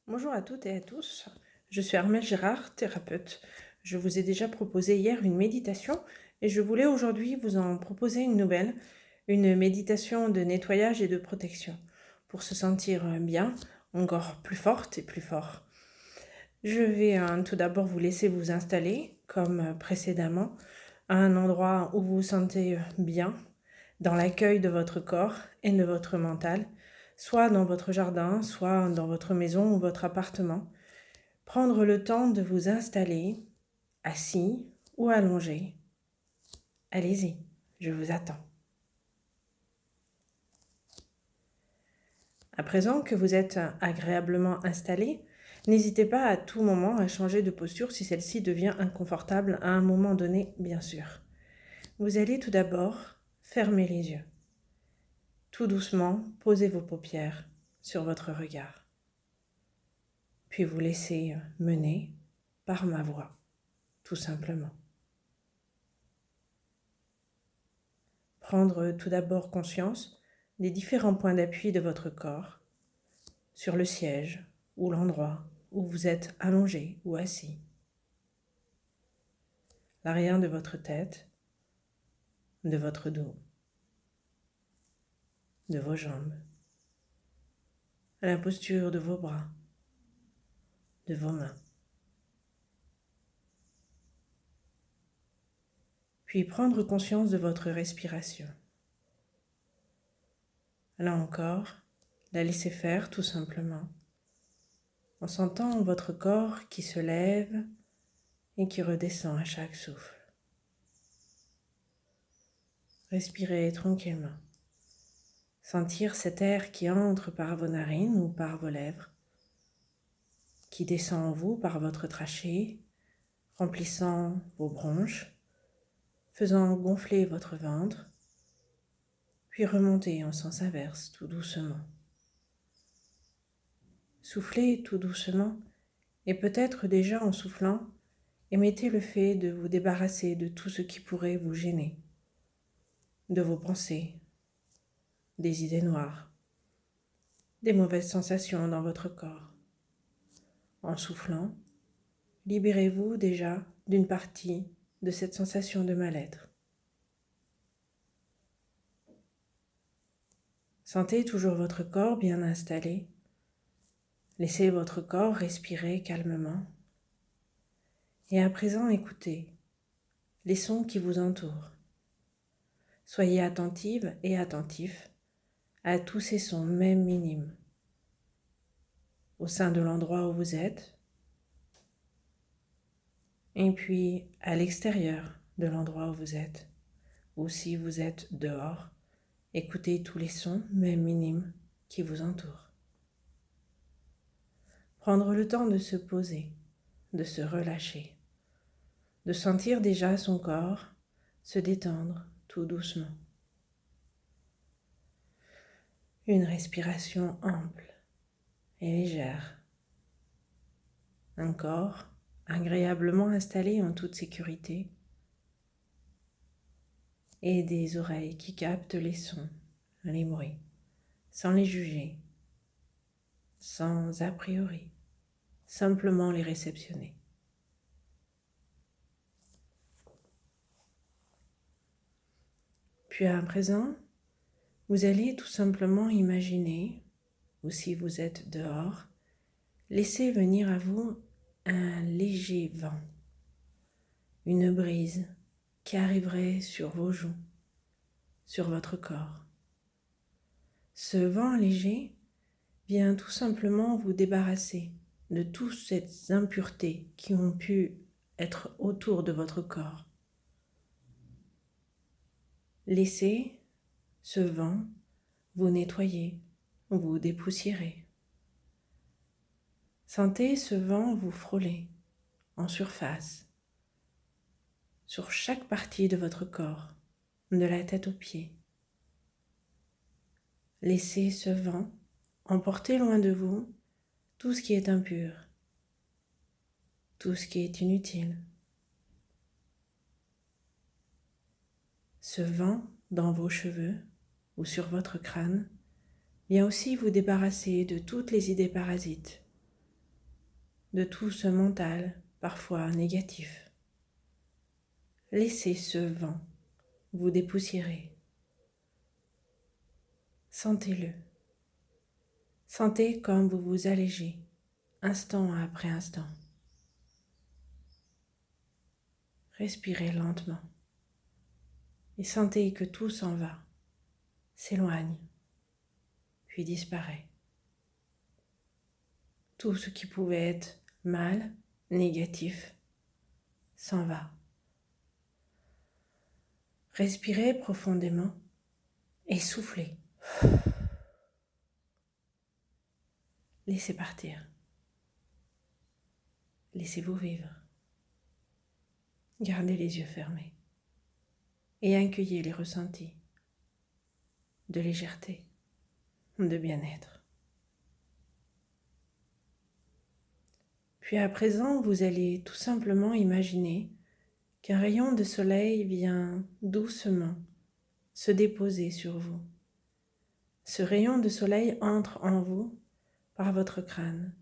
Bonjour à toutes et à tous, je suis Armelle Gérard, thérapeute. Je vous ai déjà proposé hier une méditation et je voulais aujourd'hui vous en proposer une nouvelle, une méditation de nettoyage et de protection, pour se sentir bien, encore plus forte et plus fort. Je vais tout d'abord vous laisser vous installer, comme précédemment, à un endroit où vous vous sentez bien, dans l'accueil de votre corps et de votre mental, soit dans votre jardin, soit dans votre maison ou votre appartement. Prendre le temps de vous installer, assis ou allongé. Allez-y, je vous attends. À présent que vous êtes agréablement installé, n'hésitez pas à tout moment à changer de posture si celle-ci devient inconfortable à un moment donné, bien sûr. Vous allez tout d'abord fermer les yeux. Tout doucement, posez vos paupières sur votre regard. Puis vous laissez mener par ma voix, tout simplement. Prendre tout d'abord conscience des différents points d'appui de votre corps, sur le siège ou l'endroit où vous êtes allongé ou assis. L'arrière de votre tête, de votre dos, de vos jambes, la posture de vos bras, de vos mains. Puis prendre conscience de votre respiration. Là encore, la laisser faire tout simplement, en sentant votre corps qui se lève et qui redescend à chaque souffle. Respirez tranquillement. Sentir cet air qui entre par vos narines ou par vos lèvres, qui descend en vous par votre trachée, remplissant vos bronches, faisant gonfler votre ventre, puis remonter en sens inverse tout doucement. Soufflez tout doucement et peut-être déjà en soufflant, émettez le fait de vous débarrasser de tout ce qui pourrait vous gêner, de vos pensées, des idées noires, des mauvaises sensations dans votre corps. En soufflant, libérez-vous déjà d'une partie de cette sensation de mal-être. Sentez toujours votre corps bien installé. Laissez votre corps respirer calmement. Et à présent, écoutez les sons qui vous entourent. Soyez attentive et attentif à tous ces sons, même minimes, au sein de l'endroit où vous êtes, et puis à l'extérieur de l'endroit où vous êtes, ou si vous êtes dehors, écoutez tous les sons, même minimes, qui vous entourent. Prendre le temps de se poser, de se relâcher, de sentir déjà son corps se détendre tout doucement. Une respiration ample et légère. Un corps agréablement installé en toute sécurité et des oreilles qui captent les sons, les bruits, sans les juger, sans a priori, simplement les réceptionner. Puis à présent, vous allez tout simplement imaginer, ou si vous êtes dehors, laissez venir à vous un léger vent, une brise qui arriverait sur vos joues, sur votre corps. Ce vent léger vient tout simplement vous débarrasser de toutes ces impuretés qui ont pu être autour de votre corps. Laissez ce vent vous nettoyer, vous dépoussiérer. Sentez ce vent vous frôler en surface, sur chaque partie de votre corps, de la tête aux pieds. Laissez ce vent emporter loin de vous tout ce qui est impur, tout ce qui est inutile. Ce vent dans vos cheveux ou sur votre crâne vient aussi vous débarrasser de toutes les idées parasites, de tout ce mental, parfois négatif. Laissez ce vent vous dépoussiérer. Sentez-le. Sentez comme vous vous allégez, instant après instant. Respirez lentement et sentez que tout s'en va, s'éloigne, puis disparaît. Tout ce qui pouvait être mal, négatif, s'en va. Respirez profondément et soufflez. Laissez partir. Laissez-vous vivre. Gardez les yeux fermés et accueillez les ressentis de légèreté, de bien-être. Puis à présent, vous allez tout simplement imaginer qu'un rayon de soleil vient doucement se déposer sur vous. Ce rayon de soleil entre en vous par votre crâne.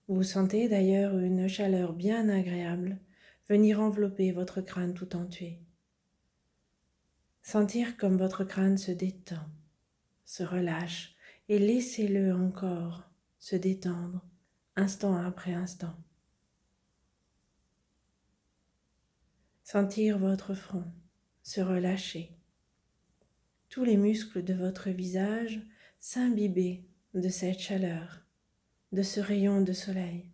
Vous sentez d'ailleurs une chaleur bien agréable venir envelopper votre crâne tout entier. Sentir comme votre crâne se détend, se relâche et laissez-le encore se détendre instant après instant. Sentir votre front se relâcher, tous les muscles de votre visage s'imbiber de cette chaleur, de ce rayon de soleil.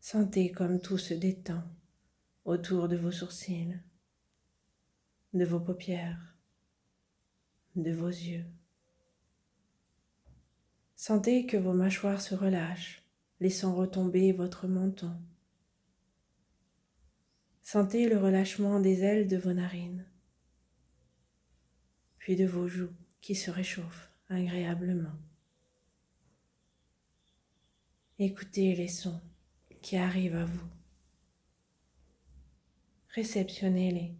Sentez comme tout se détend autour de vos sourcils, de vos paupières, de vos yeux. Sentez que vos mâchoires se relâchent, laissant retomber votre menton. Sentez le relâchement des ailes de vos narines, puis de vos joues qui se réchauffent agréablement. Écoutez les sons qui arrivent à vous. Réceptionnez-les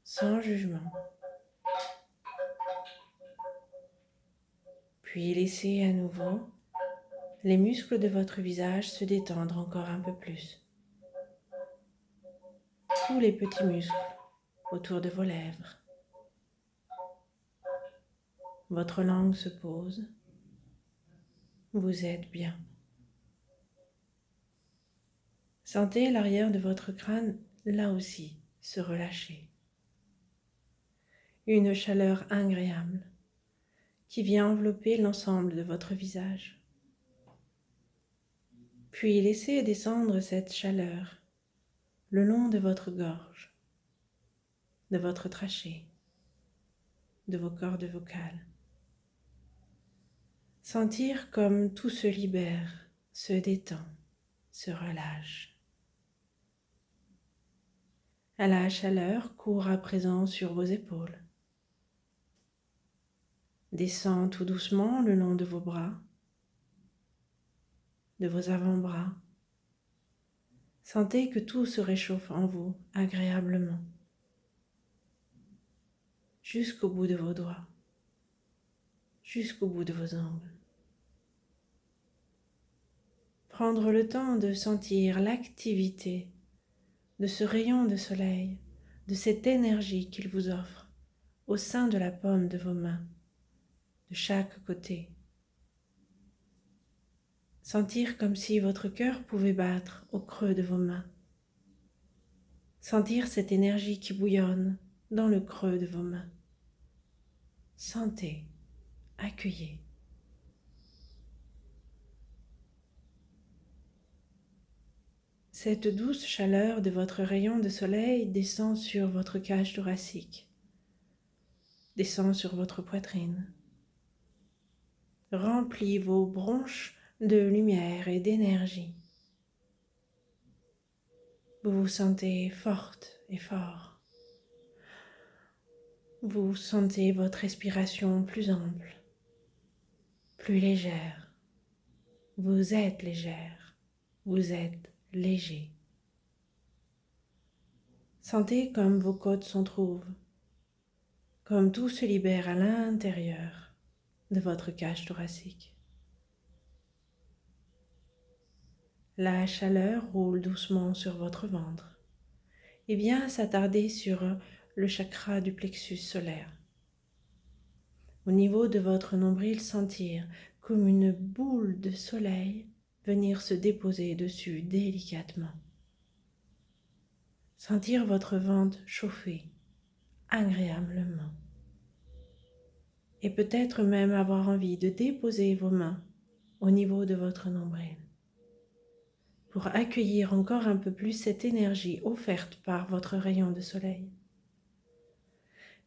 sans jugement. Puis laissez à nouveau les muscles de votre visage se détendre encore un peu plus. Tous les petits muscles autour de vos lèvres. Votre langue se pose. Vous êtes bien. Sentez l'arrière de votre crâne, là aussi, se relâcher. Une chaleur agréable qui vient envelopper l'ensemble de votre visage. Puis laissez descendre cette chaleur le long de votre gorge, de votre trachée, de vos cordes vocales. Sentir comme tout se libère, se détend, se relâche. La chaleur court à présent sur vos épaules. Descend tout doucement le long de vos bras, de vos avant-bras. Sentez que tout se réchauffe en vous agréablement, jusqu'au bout de vos doigts, jusqu'au bout de vos ongles. Prendre le temps de sentir l'activité de ce rayon de soleil, de cette énergie qu'il vous offre au sein de la paume de vos mains, de chaque côté. Sentir comme si votre cœur pouvait battre au creux de vos mains. Sentir cette énergie qui bouillonne dans le creux de vos mains. Sentez, accueillez. Cette douce chaleur de votre rayon de soleil descend sur votre cage thoracique, descend sur votre poitrine, remplit vos bronches de lumière et d'énergie. Vous vous sentez forte et fort. Vous sentez votre respiration plus ample, plus légère. Vous êtes légère, vous êtes léger. Sentez comme vos côtes s'entrouvent, comme tout se libère à l'intérieur de votre cage thoracique. La chaleur roule doucement sur votre ventre et vient s'attarder sur le chakra du plexus solaire. Au niveau de votre nombril, sentir comme une boule de soleil venir se déposer dessus délicatement. Sentir votre ventre chauffer agréablement. Et peut-être même avoir envie de déposer vos mains au niveau de votre nombril pour accueillir encore un peu plus cette énergie offerte par votre rayon de soleil.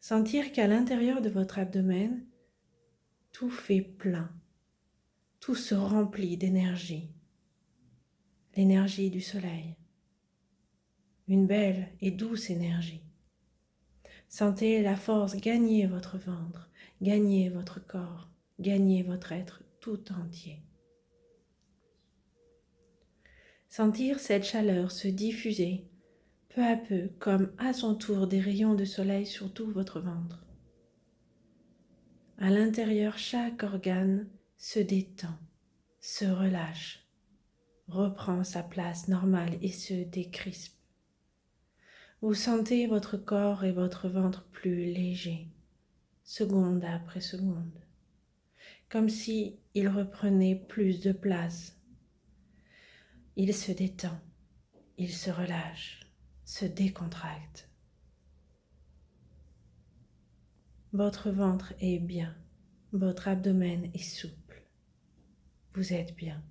Sentir qu'à l'intérieur de votre abdomen, tout fait plein, tout se remplit d'énergie, l'énergie du soleil, une belle et douce énergie. Sentez la force gagner votre ventre, gagner votre corps, gagner votre être tout entier. Sentir cette chaleur se diffuser peu à peu comme à son tour des rayons de soleil sur tout votre ventre. À l'intérieur, chaque organe se détend, se relâche, reprend sa place normale et se décrispe. Vous sentez votre corps et votre ventre plus légers, seconde après seconde, comme si il reprenait plus de place. Il se détend, il se relâche, se décontracte. Votre ventre est bien, votre abdomen est souple. Vous êtes bien.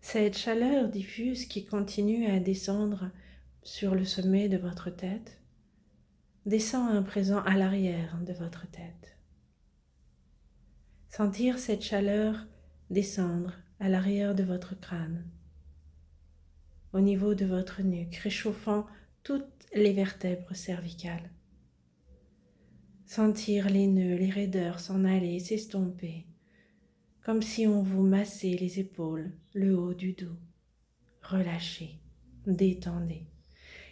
Cette chaleur diffuse qui continue à descendre sur le sommet de votre tête descend à présent à l'arrière de votre tête. Sentir cette chaleur descendre à l'arrière de votre crâne, au niveau de votre nuque, réchauffant toutes les vertèbres cervicales. Sentir les nœuds, les raideurs s'en aller, s'estomper, comme si on vous massait les épaules, le haut du dos. Relâchez, détendez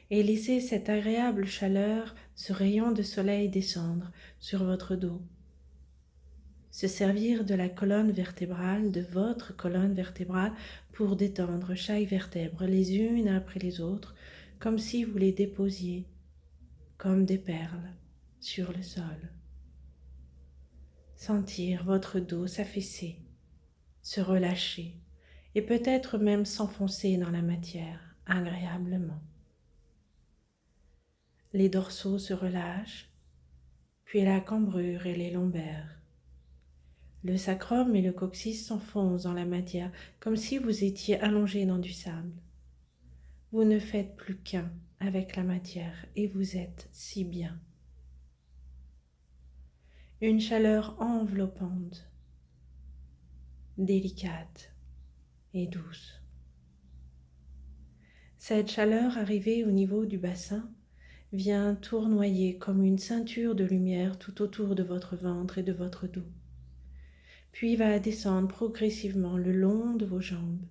et laissez cette agréable chaleur, ce rayon de soleil descendre sur votre dos. Se servir de la colonne vertébrale, de votre colonne vertébrale, pour détendre chaque vertèbre les unes après les autres, comme si vous les déposiez, comme des perles, sur le sol. Sentir votre dos s'affaisser, se relâcher, et peut-être même s'enfoncer dans la matière agréablement. Les dorsaux se relâchent, puis la cambrure et les lombaires. Le sacrum et le coccyx s'enfoncent dans la matière, comme si vous étiez allongé dans du sable. Vous ne faites plus qu'un avec la matière et vous êtes si bien. Une chaleur enveloppante, délicate et douce. Cette chaleur arrivée au niveau du bassin vient tournoyer comme une ceinture de lumière tout autour de votre ventre et de votre dos, puis va descendre progressivement le long de vos jambes,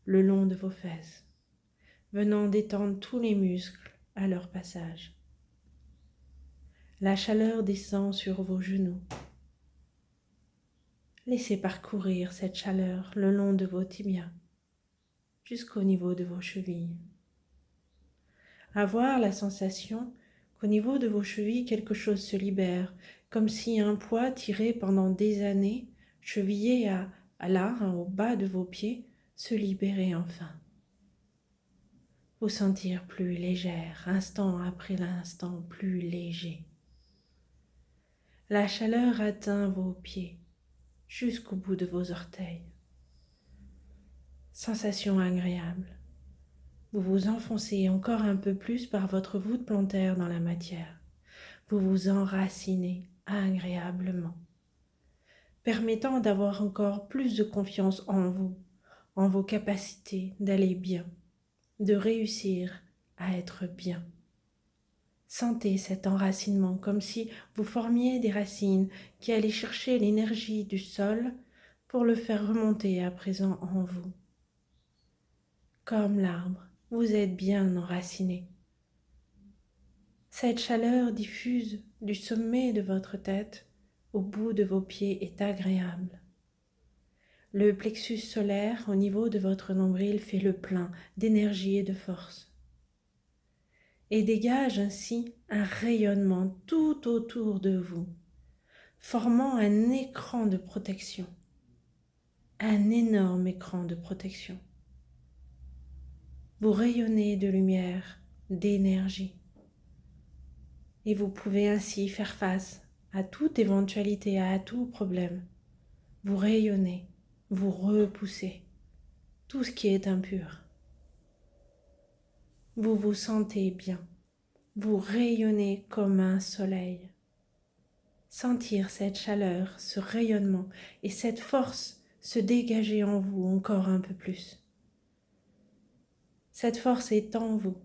le long de vos fesses, venant détendre tous les muscles à leur passage. La chaleur descend sur vos genoux. Laissez parcourir cette chaleur le long de vos tibias, jusqu'au niveau de vos chevilles. Avoir la sensation qu'au niveau de vos chevilles, quelque chose se libère, comme si un poids tiré pendant des années, chevillé au bas de vos pieds, se libérait enfin. Vous sentir plus légère, instant après l'instant, plus léger. La chaleur atteint vos pieds, jusqu'au bout de vos orteils. Sensation agréable. Vous vous enfoncez encore un peu plus par votre voûte plantaire dans la matière. Vous vous enracinez agréablement, permettant d'avoir encore plus de confiance en vous, en vos capacités d'aller bien, de réussir à être bien. Sentez cet enracinement comme si vous formiez des racines qui allaient chercher l'énergie du sol pour le faire remonter à présent en vous. Comme l'arbre, vous êtes bien enraciné. Cette chaleur diffuse du sommet de votre tête au bout de vos pieds est agréable. Le plexus solaire au niveau de votre nombril fait le plein d'énergie et de force et dégage ainsi un rayonnement tout autour de vous, formant un écran de protection, un énorme écran de protection. Vous rayonnez de lumière, d'énergie, et vous pouvez ainsi faire face à toute éventualité, à tout problème. Vous rayonnez, vous repoussez tout ce qui est impur. Vous vous sentez bien, vous rayonnez comme un soleil. Sentir cette chaleur, ce rayonnement et cette force se dégager en vous encore un peu plus. Cette force est en vous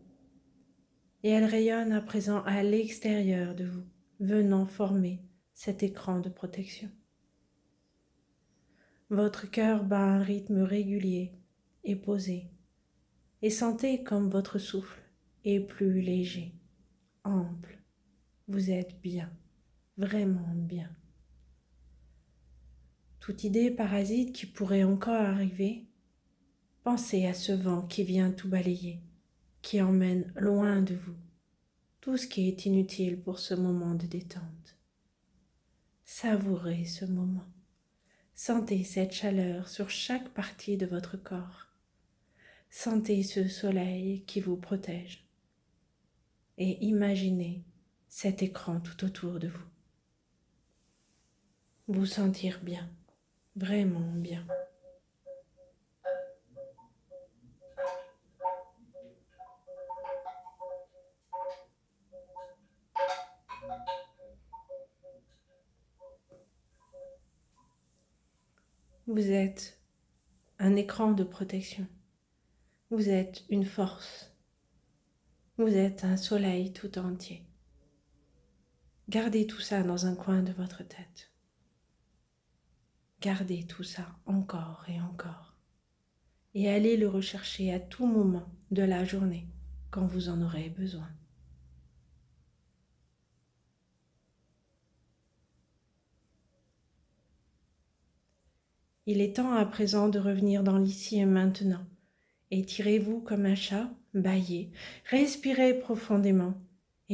et elle rayonne à présent à l'extérieur de vous, venant former cet écran de protection. Votre cœur bat un rythme régulier et posé, et sentez comme votre souffle est plus léger, ample. Vous êtes bien, vraiment bien. Toute idée parasite qui pourrait encore arriver, pensez à ce vent qui vient tout balayer, qui emmène loin de vous tout ce qui est inutile pour ce moment de détente. Savourez ce moment. Sentez cette chaleur sur chaque partie de votre corps. Sentez ce soleil qui vous protège. Et imaginez cet écran tout autour de vous. Vous sentir bien, vraiment bien. Vous êtes un écran de protection. Vous êtes une force. Vous êtes un soleil tout entier. Gardez tout ça dans un coin de votre tête. Gardez tout ça encore et encore. Et allez le rechercher à tout moment de la journée quand vous en aurez besoin. Il est temps à présent de revenir dans l'ici et maintenant. Étirez-vous comme un chat, bâillez, respirez profondément